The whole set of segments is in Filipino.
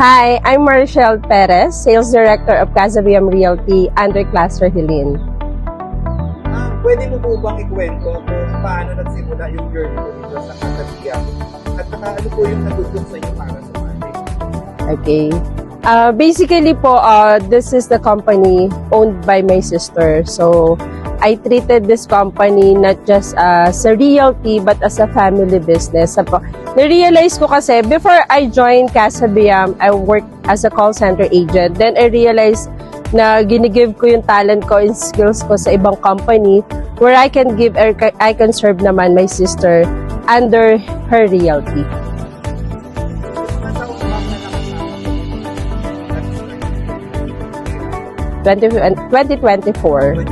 Hi, I'm Maricel Perez, Sales Director of Casabiam Realty under Cluster Hilin. Pwede mo po bang ikwento kung paano nagsimula yung journey mo dito sa Casabiam? At saka ano po yung natutulong sa inyo para sa market? Okay. Basically po, this is the company owned by my sister. So, I treated this company not just as a realty but as a family business. Na-realize ko kasi, before I joined Casabiam, I worked as a call center agent. Then I realized na ginigive ko yung talent ko and skills ko sa ibang company where I can give, I can serve naman my sister under her realty. 2024.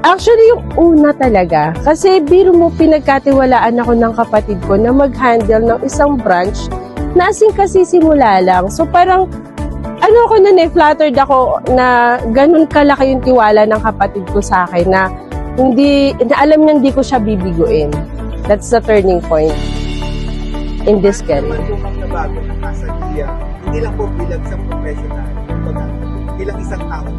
Actually, yung una talaga. Kasi biro mo, pinagkatiwalaan ako ng kapatid ko na mag-handle ng isang branch na asing kasi simula lang. So parang, ano ako na flattered ako na ganun kalaki yung tiwala ng kapatid ko sa akin na alam niya hindi ko siya bibiguin. That's the turning point in this career. Ano naman yung nabago ng Casabiam? Hindi lang po bilang isang professional, bilang isang tao.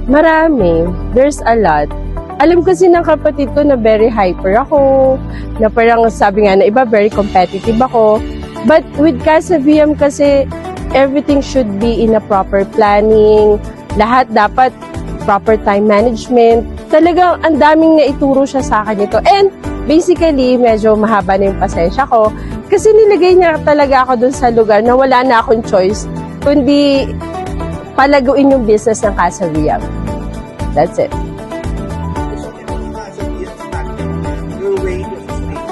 Marami. There's a lot. Alam kasi ng kapatid ko na very hyper ako, na parang sabi nga na iba, very competitive ako. But with Casabiam kasi, everything should be in a proper planning. Lahat dapat proper time management. Talagang ang daming naituro siya sa akin ito. And basically, medyo mahaba na yung pasensya ko. Kasi nilagay niya talaga ako dun sa lugar na wala na akong choice, kundi palaguin yung business ng Casabiam. That's it. So, yung Casabiam starting your way to sustain.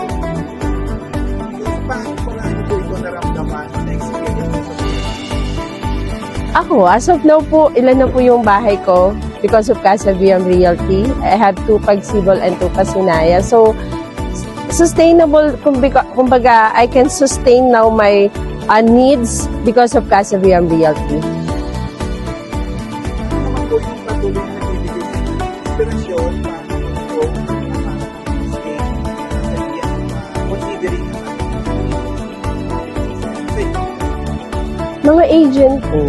Paano po na ano po ito naramdaman na experience mo sa buhay? Ako, as of now po, ilan na po yung bahay ko because of Casabiam Realty. I have 2 Pagsibol and 2 Pasinaya. So, sustainable, kumbaga, I can sustain now my needs because of Casabiam Realty. Ano naman po yung patuloy na bibigay sa inspirasyon para po stay sa Casabiam, considering Mga agent ko,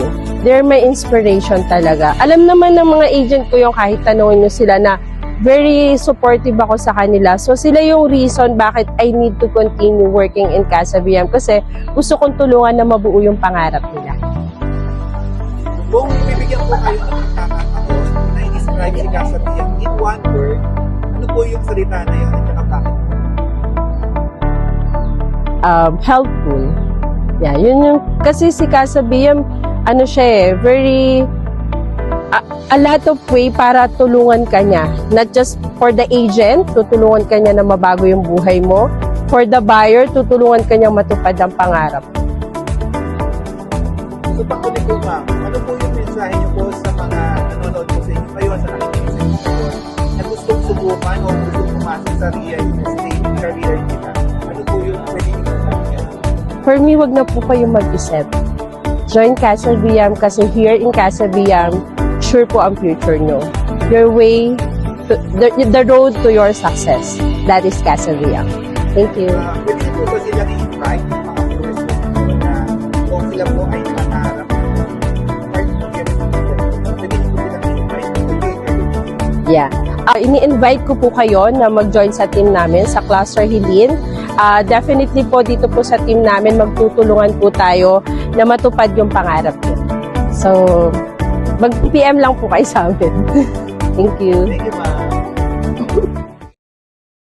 they're my inspiration talaga. Alam naman ng mga agent ko yung kahit tanungin nyo sila na very supportive ako sa kanila. So sila yung reason bakit I need to continue working in Casabiam kasi gusto kong tulungan na mabuo yung pangarap nila. Kung bibigyan ko kayo ng pagkakataon na i-describe si Casabiam in one word, ano po yung salita na yun at saka bakit? Helpful. Yeah, yun yung, kasi si Casabiam, ano siya very, a lot of way para tulungan ka niya. Not just for the agent, tutulungan ka niya na mabago yung buhay mo. For the buyer, tutulungan ka niya matupad ang pangarap. So, pakunin ko ma'am, ano po yung mensahe niyo po sa mga nanonood po sa inyo ngayon, sa nakikinig sa inyo ngayon, na gustong subukan o gustong pumasok sa real estate career nila? Ano po yung pwede nyo sabihin? For me, wag na po kayo mag-isip. Join Casabiam kasi here in Casabiam, sure po ang future nyo. Your way, the road to your success. That is Casabiam. Thank you. Pwede nyo po ba silang i-invite yung mga viewers po na kung sila po ay nangarap part of your pwede nyo po silang i-invite Yeah. Ini-invite ko po kayo na mag-join sa team namin sa Cluster Hilin. Definitely po dito po sa team namin magtutulungan po tayo na matupad yung pangarap ko. So, mag-PM lang po kayo sa amin. Thank you. Thank you, ma'am.